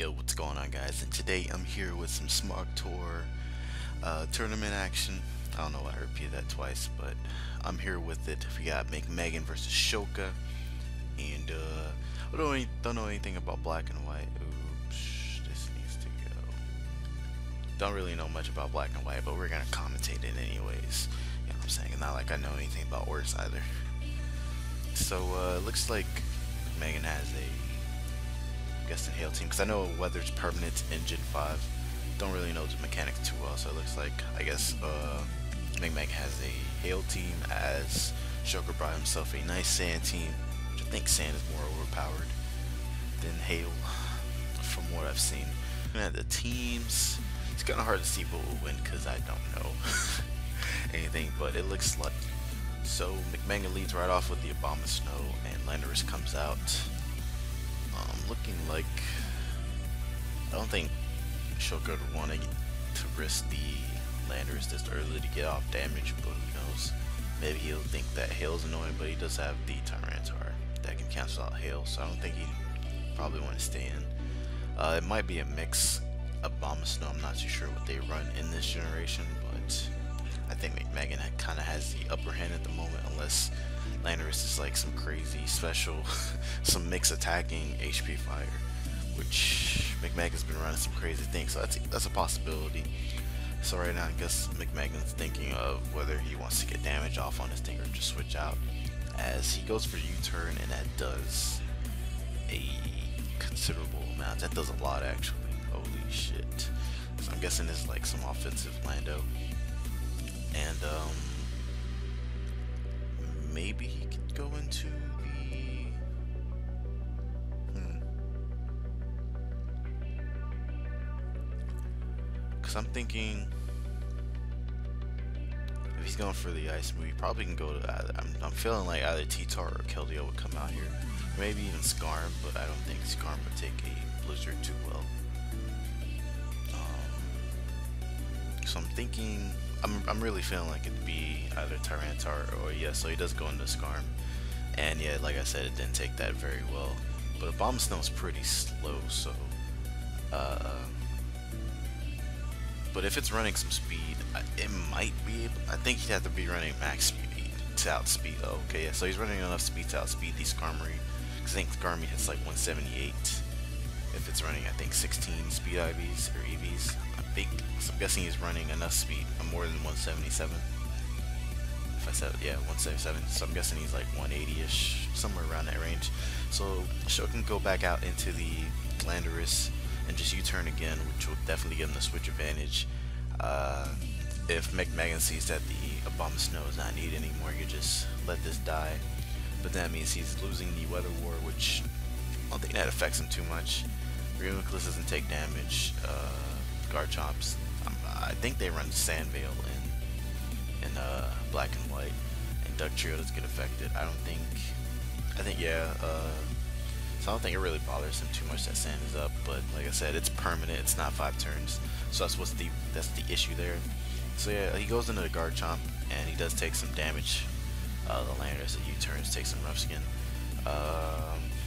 Yo, what's going on, guys? And today I'm here with some Smog Tour tournament action. I don't know why I repeated that twice, but I'm here with it. We got McMeghan versus Shoka, and I don't know anything about black and white. Oops, this needs to go. Don't really know much about black and white, but we're gonna commentate it anyways. You know what I'm saying? Not like I know anything about words either. So it looks like McMeghan has the Hail team, because I know weather's permanent in Gen 5. Don't really know the mechanics too well, so it looks like McMeghan has a Hail team, as Shoka brought himself a nice Sand team, which I think Sand is more overpowered than Hail from what I've seen. Looking at the teams, it's kind of hard to see who will win because I don't know anything, but it looks like so McMeghan leads right off with the Abomasnow, and Landorus comes out. Looking like I don't think Shoka would want to risk the Landorus this early to get off damage, but who knows? Maybe he'll think that Hail's annoying, but he does have the Tyranitar that can cancel out Hail, so I don't think he'd probably want to stay in. It might be a mix of Abomasnow. I'm not too sure what they run in this generation, but I think McMeghan kind of has the upper hand at the moment, unless Landorus is like some crazy special, some mix attacking HP fire, which McMeghan's been running some crazy things, so that's a possibility. So right now I guess McMeghan's thinking of whether he wants to get damage off on his thing or just switch out, as he goes for U-turn, and that does a considerable amount. That does a lot actually. Holy shit. So I'm guessing it's like some offensive Lando. And maybe he could go into the because I'm thinking if he's going for the ice move, he probably can go to either, I'm feeling like either T-Tar or Keldeo would come out here, maybe even Skarm, but I don't think Skarm would take a Blizzard too well. So I'm thinking I'm really feeling like it'd be either Tyranitar or so he does go into Skarm, and yeah, like I said, it didn't take that very well. But Abomasnow is pretty slow, so but if it's running some speed, it might be able, I think he'd have to be running max speed to outspeed. Oh, okay, yeah, so he's running enough speed to outspeed the Skarmory, because I think Skarmory hits like 178 if it's running, I think 16 speed IVs or EVs. So I'm guessing he's running enough speed, more than 177. If I said, yeah, 177. So I'm guessing he's like 180-ish, somewhere around that range. So Shoka can go back out into the Landorus and just U-turn again, which will definitely give him the switch advantage. If McMeghan sees that the Abomasnow is not needed anymore, you just let this die. But that means he's losing the Weather War, which I don't think that affects him too much. Nucleus doesn't take damage. Garchomps, I think they run Sand Veil in black and white, and Duck Trio does get affected. I think yeah, so I don't think it really bothers him too much that Sand is up, but like I said, it's permanent, it's not 5 turns, so that's the issue there. So yeah, he goes into the Garchomp, and he does take some damage. The Landorus that U-turns, takes some rough skin.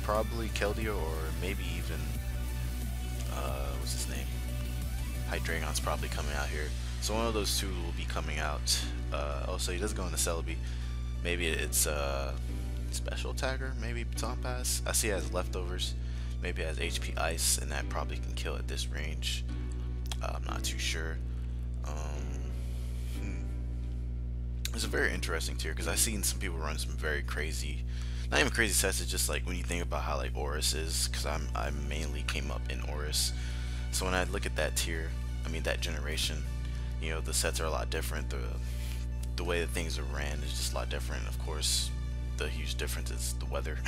Probably Keldeo, or maybe even what's his name? Hydreigon's probably coming out here, so one of those two will be coming out. So he does go into Celebi. Maybe it's special attacker, maybe Baton Pass. I see it has leftovers. Maybe it has HP Ice, and that probably can kill at this range. I'm not too sure. It's a very interesting tier, because I've seen some people run some very crazy, not even crazy sets. It's just like when you think about how like Oris is, because I mainly came up in Oris. So when I look at that tier, I mean that generation, you know, the sets are a lot different. The way that things are ran is just a lot different. Of course, the huge difference is the weather.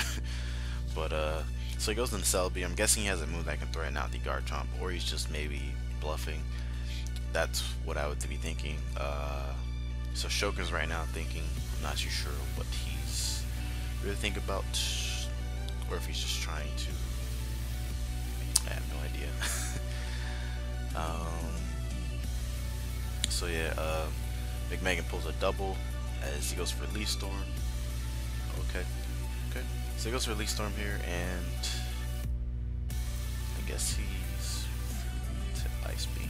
But so he goes into Celebi. I'm guessing he has a move that can threaten out the Garchomp, or he's just maybe bluffing. That's what I would be thinking. So Shoka's right now thinking, I'm not too sure what he's really thinking about, or if he's just trying to, I have no idea. So yeah, McMeghan pulls a double as he goes for Leaf Storm. Okay. So he goes for Leaf Storm here, and I guess he's Ice Beam.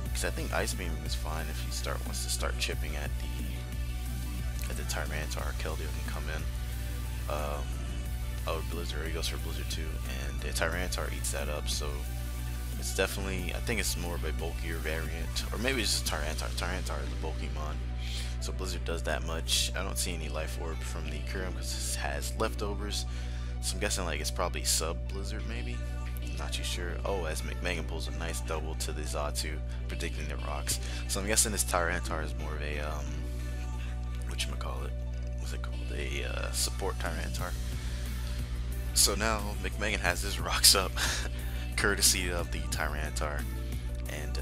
Because I think Ice Beam is fine if he wants to start chipping at the Tyranitar. Keldeo can come in. Oh, Blizzard. He goes for Blizzard too, and the Tyranitar eats that up. So it's definitely, I think it's more of a bulkier variant, or maybe it's just Tyranitar. Tyranitar is a bulky mon, so Blizzard does that much. I don't see any Life Orb from the Kyurem because it has leftovers. So I'm guessing like it's probably sub Blizzard maybe. Not too sure. Oh, as McMeghan pulls a nice double to the Xatu, predicting the rocks. So I'm guessing this Tyranitar is more of a whatchamacallit? What's it called? A support Tyranitar. So now McMeghan has his rocks up, courtesy of the Tyranitar, and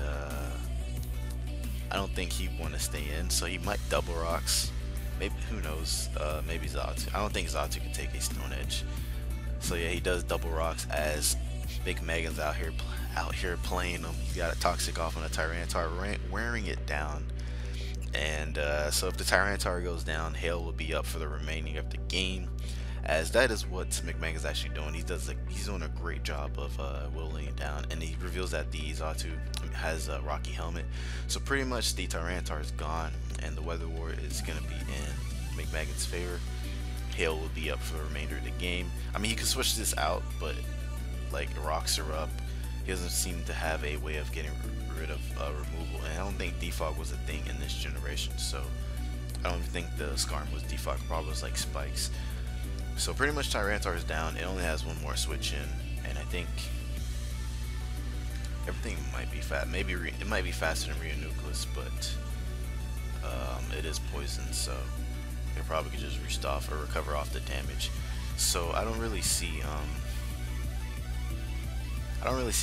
I don't think he'd want to stay in, so he might double rocks. Maybe, who knows? Maybe Xatu. I don't think Xatu can take a Stone Edge. So yeah, he does double rocks as McMeghan's out here playing him. He's got a Toxic off on a Tyranitar, wearing it down. And so if the Tyranitar goes down, Hail will be up for the remaining of the game, as that is what McMeghan is actually doing. He's doing a great job of whittling it down, and he reveals that the Xatu has a Rocky Helmet. So pretty much the Tyranitar is gone, and the Weather Ward is going to be in McMeghan's favor. Hail will be up for the remainder of the game. I mean, he can switch this out, but like rocks are up. He doesn't seem to have a way of getting rid of removal, and I don't think defog was a thing in this generation, so I don't think the Skarm was defog. Probably was like spikes. So pretty much Tyranitar is down. It only has one more switch in, and I think everything might be fast. Maybe it might be faster than Reuniclus, but it is poison, so it probably could just roost off or recover off the damage. So I don't really see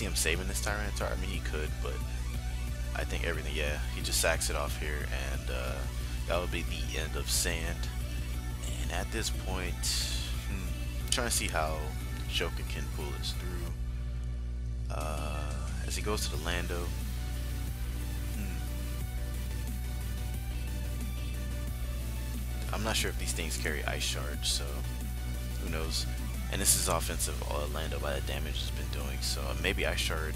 him saving this Tyranitar. I mean, he could, but I think everything, yeah, he just sacks it off here, and that would be the end of Sand. And at this point, I'm trying to see how Shoka can pull this through. As he goes to the Lando, I'm not sure if these things carry Ice Shard, so who knows. And this is offensive Lando by the damage it's been doing, so maybe Ice Shard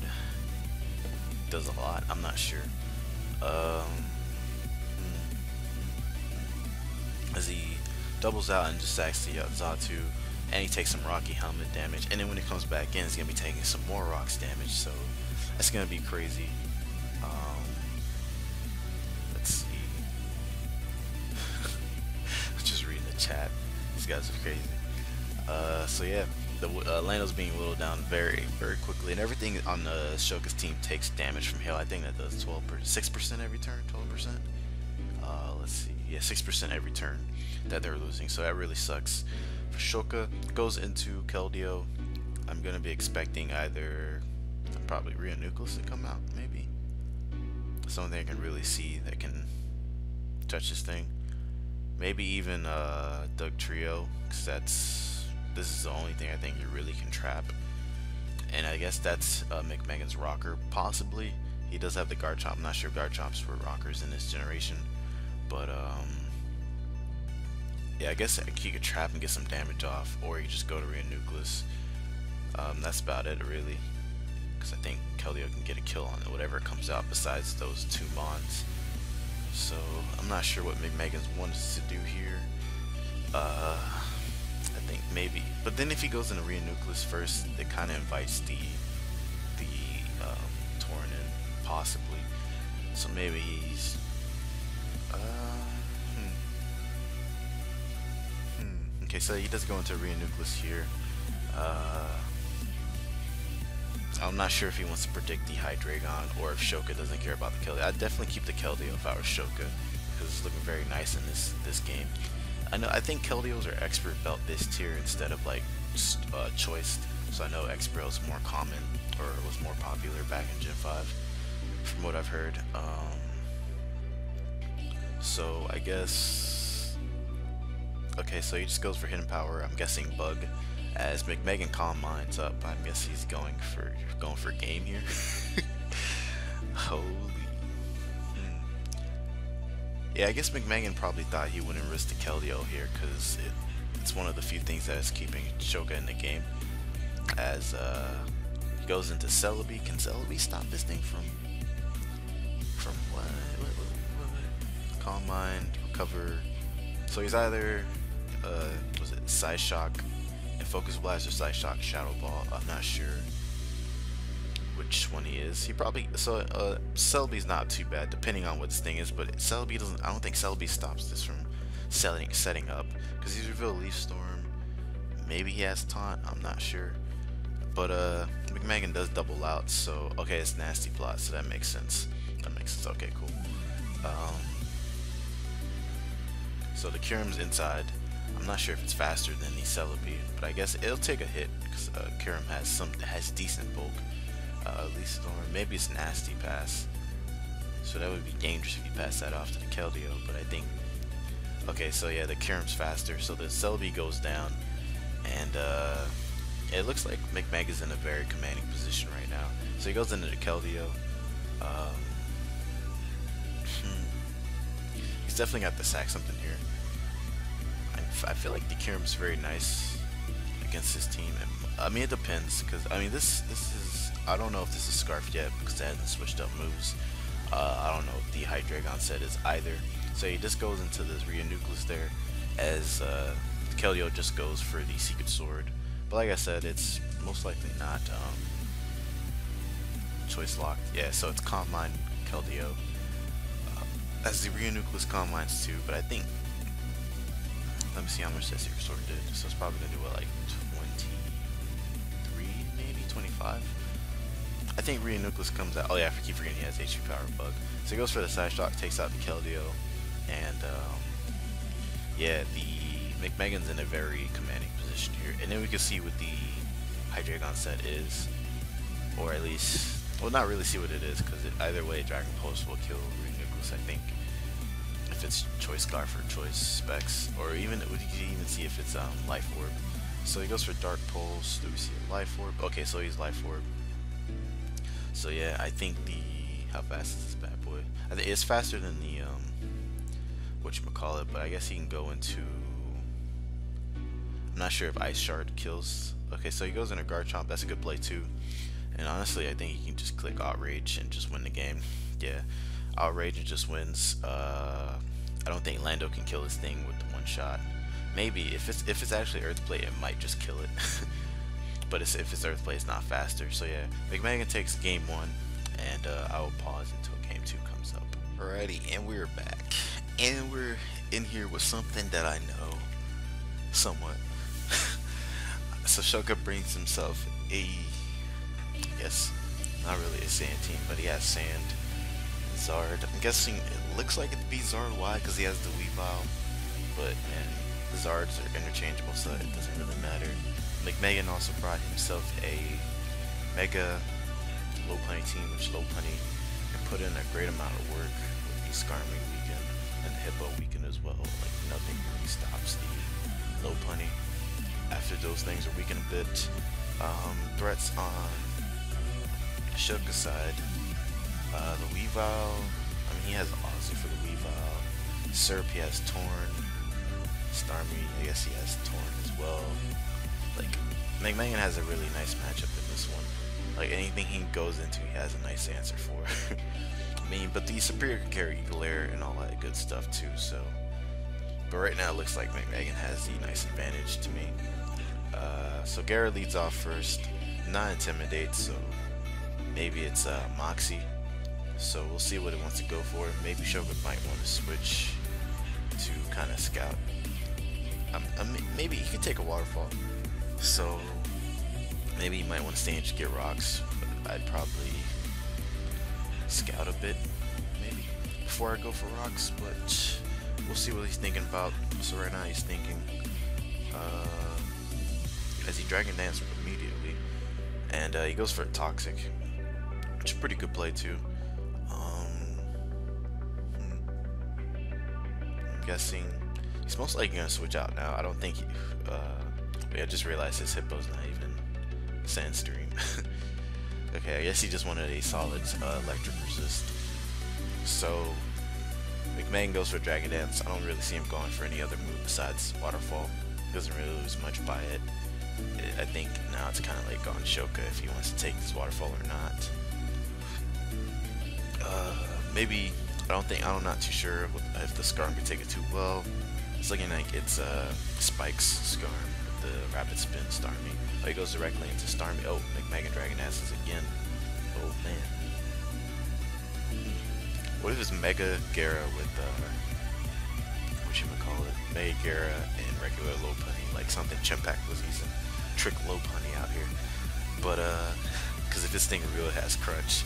does a lot. I'm not sure. As he doubles out and just sacks the Xatu, and he takes some Rocky Helmet damage, and then when it comes back in, it's gonna be taking some more rocks damage. So that's gonna be crazy. Let's see. Just reading the chat. These guys are crazy. So yeah, the Lando's being whittled down very, very quickly, and everything on the Shoka's team takes damage from Hail. I think that does 6% every turn, 12%. Let's see, yeah, 6% every turn that they're losing. So that really sucks. For Shoka, goes into Keldeo. I'm gonna be expecting either probably Reuniclus to come out, maybe something I can really see that can touch this thing. Maybe even Doug Trio, because this is the only thing I think you really can trap. And I guess that's McMeghan's rocker, possibly. He does have the Garchomp. I'm not sure if Garchomps were rockers in this generation, but yeah, I guess he could trap and get some damage off, or you just go to Reuniclus. That's about it, really, because I think Keldeo can get a kill on it, whatever comes out besides those two mons. So I'm not sure what McMeghan's wants to do here. I think maybe, but then if he goes into Reuniclus first, it kind of invites the Tauren in, possibly. So maybe he's okay, so he does go into Reuniclus here. I'm not sure if he wants to predict the Hydreigon, or if Shoka doesn't care about the Keldeo. I'd definitely keep the Keldeo if I was Shoka, because it's looking very nice in this game. I think Keldeos are expert belt this tier instead of like choiced. So I know X-Braille is more common, or was more popular back in Gen 5, from what I've heard. So I guess, okay, so he just goes for Hidden Power. I'm guessing Bug, as McMeghan Calm Mind's up. I guess he's going for game here. Holy. Yeah, I guess McMeghan probably thought he wouldn't risk the Keldeo here, because it's one of the few things that is keeping Shoka in the game, as He goes into Celebi. Can Celebi stop this thing from what? Calm Mind, Recover. So he's either was it Side Shock and Focus Blast or Side Shock Shadow Ball. I'm not sure which one he is. He probably Celebi's not too bad depending on what this thing is, but Celebi doesn't. I don't think Celebi stops this from setting up because he's revealed Leaf Storm. Maybe he has Taunt. I'm not sure. But McMeghan does double out, so okay, it's Nasty Plot, so that makes sense. That makes sense. Okay, cool. So the Kyurem's inside. I'm not sure if it's faster than the Celebi, but I guess it'll take a hit because Kyurem has decent bulk. Leaf Storm, maybe it's Nasty Pass, so that would be dangerous if you pass that off to the Keldeo. But I think okay, so yeah, the Kyurem's faster, so the Celebi goes down, and it looks like McMeghan is in a very commanding position right now. So he goes into the Keldeo. He's definitely got to sack something here. I feel like the Kyurem's very nice against his team. And, I mean, it depends, because I mean this is, I don't know if this is Scarf yet because it hasn't switched up moves. I don't know if the Hydreigon set is either. So he just goes into this Rhea Nucleus there, as Keldeo just goes for the Secret Sword. But like I said, it's most likely not choice locked. Yeah, so it's Calm Mind Keldeo. As the Rhea Nucleus Calm Minds too, but I think, let me see how much that Secret Sword did. So it's probably gonna do what, like 23, maybe 25. I think Rhea Nucleus comes out. Oh yeah, I keep forgetting he has HP Power Bug. So he goes for the Side Shock, takes out the Keldeo, and yeah, the McMeghan's in a very commanding position here. And then we can see what the Hydreigon set is, or at least, well, not really see what it is, because either way, Dragon Pulse will kill Rhea Nucleus, I think. If it's Choice Scarf or Choice Specs, or even we can even see if it's Life Orb. So he goes for Dark Pulse. Do we see a Life Orb? Okay, so he's Life Orb. So yeah, I think how fast is this bad boy? I think it's faster than the whatchamacallit, but I guess he can go into, I'm not sure if Ice Shard kills. Okay, so he goes into Garchomp. That's a good play too. And honestly, I think he can just click Outrage and just win the game. Yeah, Outrage and just wins. I don't think Lando can kill this thing with the one shot. Maybe if it's actually Earth Play, it might just kill it. But if it's Earth Play, it's not faster. So yeah, McMeghan takes game 1, and I will pause until game 2 comes up. Alrighty, and we're back, and we're in here with something that I know somewhat. So Shoka brings himself a, I guess, not really a sand team, but he has Sand, Zard. I'm guessing it looks like it'd be Zard. Why? Because he has the Weavile. But man, the Zards are interchangeable, so it doesn't really matter. McMeghan also brought himself a Mega Lopunny team, which Lopunny can put in a great amount of work with the Skarmory Weaken and the Hippo Weaken as well. Like nothing really stops the Lopunny after those things are weakened a bit. Threats on Shoka's side. The Weavile, I mean, he has Ozzy for the Weavile. Serp, he has Torn. Starmie, I guess he has Torn as well. Like, McMeghan has a really nice matchup in this one. Like, anything he goes into, he has a nice answer for. I mean, but the Superior can carry Glare and all that good stuff too, so. But right now, it looks like McMeghan has the nice advantage to me. So Garrett leads off first. Not Intimidate, so maybe it's Moxie. So we'll see what it wants to go for. Maybe Shoka might want to switch to kind of scout. Maybe he could take a Waterfall. So maybe he might want to stay and just get rocks. But I'd probably scout a bit, maybe, before I go for rocks. But we'll see what he's thinking about. So right now he's thinking, as he Dragon Dance immediately, and he goes for a Toxic, which is a pretty good play too. I'm guessing he's most likely gonna switch out now. I don't think he, I just realized his Hippo's not even Sandstream. Okay, I guess he just wanted a solid electric resist. So McMeghan goes for Dragon Dance. I don't really see him going for any other move besides Waterfall. He doesn't really lose much by it. I think now it's kind of like on Shoka if he wants to take this waterfall or not. Maybe, I'm not too sure if the Scarm can take it too well. It's looking like it's Spike's Scarm with the Rapid Spin Starmie. Oh, he goes directly into Starmie. Oh, McMeghan Dragon Asses again. Oh man. What if it's Mega Gara with whatchamacallit? Mega Gara and regular Lopunny, like something Chimpact was using. Trick Lopunny out here. But because if this thing really has Crunch,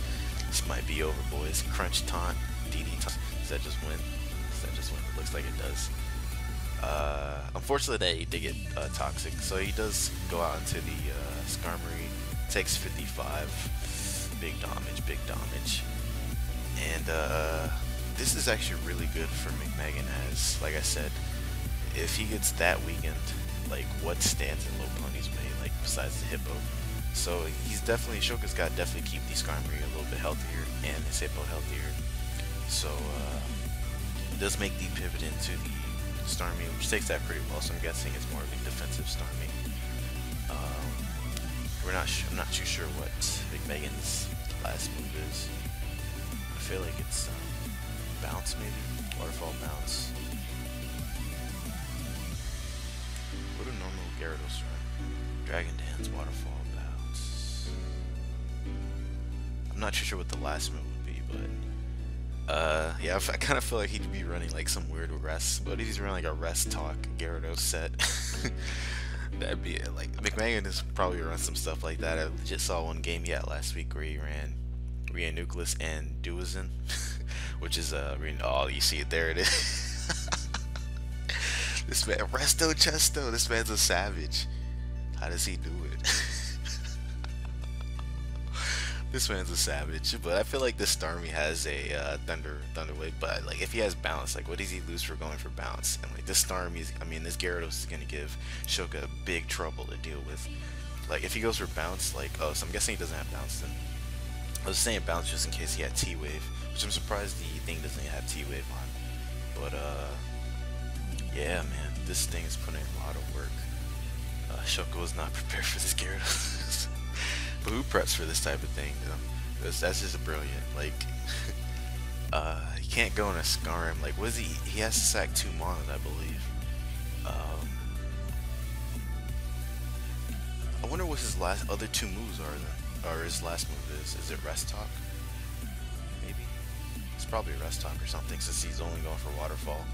this might be over, boys. Crunch Taunt, DD Taunt. Does that just win? It looks like it does. Unfortunately, that he did get toxic, so he does go out into the Skarmory. Takes 55. Big damage. And this is actually really good for McMeghan, as like I said, if he gets that weakened, like what stands in Lopunny's way, like besides the Hippo. So he's definitely, Shoka's got to definitely keep the Skarmory a little bit healthier and his Hippo healthier. So it does make the pivot into the Starmie, which takes that pretty well. So I'm guessing it's more of a defensive Starmie. I'm not too sure what McMeghan's last move is. I feel like it's bounce maybe, waterfall bounce. What do normal Gyarados run? Dragon Dance, waterfall bounce. I'm not too sure what the last move would be, but yeah, I kind of feel like he'd be running like some weird rest. But if he's running like a rest talk Gyarados set, that'd be it. Like McMeghan is probably run some stuff like that. I just saw one game he had last week where he ran Nucleus and Duazin, which is oh, you see it, there it is. This man, Resto Chesto, this man's a savage. How does he do it? This man's a savage. But I feel like this Starmie has a Thunder Wave, but like if he has bounce, like what does he lose for going for bounce? And like this Starmie, this Gyarados is gonna give Shoka big trouble to deal with. Like if he goes for bounce, like, oh, so I'm guessing he doesn't have bounce then. I was saying bounce just in case he had T-Wave, which I'm surprised the thing doesn't have T-Wave on. But yeah, man, this thing is putting in a lot of work. Shoka was not prepared for this Gyarados. But who preps for this type of thing, though? That's just brilliant. Like, he can't go in a Skarm. Like, what is he? He has to sack 2 mana, I believe. I wonder what his other 2 moves are then. Or his last move is. Is it Rest Talk? Maybe. It's probably Rest Talk or something, since he's only going for Waterfall.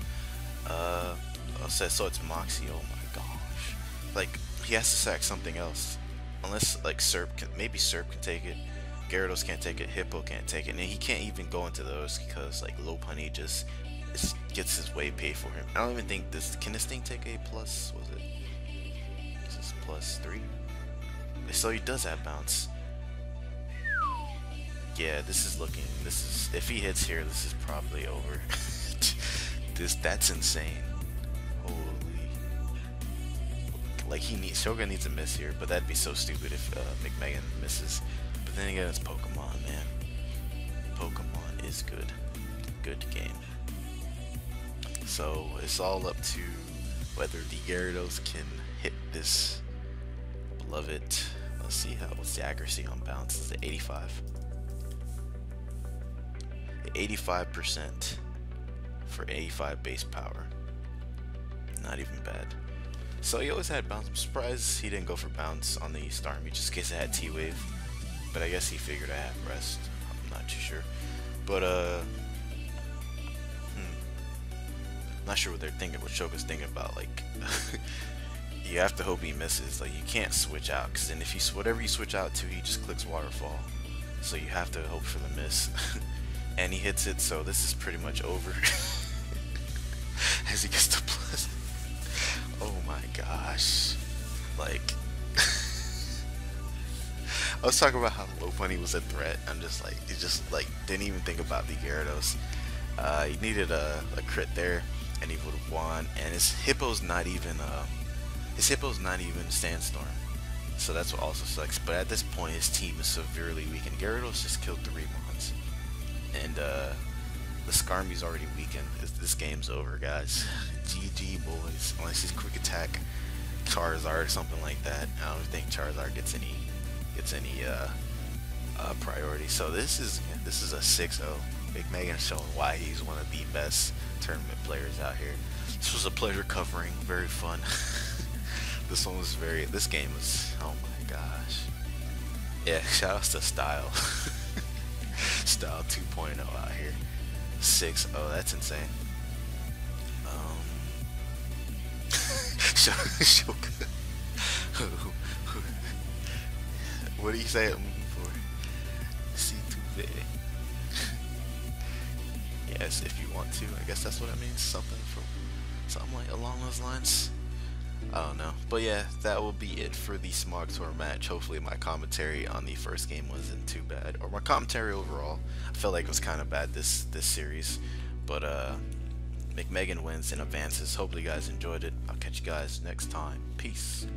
So it's Moxie. Oh my gosh. Like, he has to sack something else. Unless, like, maybe Serp can take it. Gyarados can't take it. Hippo can't take it. And he can't even go into those because, like, Lopunny just gets his way paid for him. I don't even think can this thing take a plus? Was it? Is this +3? So he does have bounce. Yeah, if he hits here, this is probably over. That's insane. Holy. Like, Shogun needs a miss here, but that'd be so stupid if McMeghan misses. But then again, it's Pokemon, man. Pokemon is good. Good game. So it's all up to whether the Gyarados can hit this beloved. Let's see what's the accuracy on bounce. Is it 85? 85% for 85 base power. Not even bad. So he always had bounce. I'm surprised he didn't go for bounce on the Starmie just in case it had T-Wave. But I guess he figured I have rest. I'm not too sure. But not sure what they're thinking, what Shoka's thinking about. Like, you have to hope he misses. Like, you can't switch out, because then if whatever you switch out to, he just clicks Waterfall. So you have to hope for the miss. And he hits it, so this is pretty much over. As he gets to plus. Oh my gosh. Like, I was talking about how Lopunny was a threat. I'm just like, he just like didn't even think about the Gyarados. He needed a crit there, and he would have won. And his Hippo's not even Sandstorm, so that's what also sucks. But at this point, his team is severely weakened. Gyarados just killed 3 mons, and the Skarmie's already weakened. This game's over, guys. GG, boys. Unless he's quick attack Charizard, something like that. I don't think Charizard gets any priority. So this is a 6-0. McMeghan showing why he's one of the best tournament players out here. This was a pleasure covering, very fun. This game was, oh my gosh. Yeah, shout outs to Style. Style 2.0 out here. 6-0, that's insane. Shoka. What do you say I'm moving for? C2V. Yes, if you want to. I guess that's what it means. Something like along those lines. I don't know. But yeah, that will be it for the Smog Tour match. Hopefully my commentary on the first game wasn't too bad. Or my commentary overall. I felt like it was kind of bad this series. But McMeghan wins and advances. Hopefully you guys enjoyed it. I'll catch you guys next time. Peace.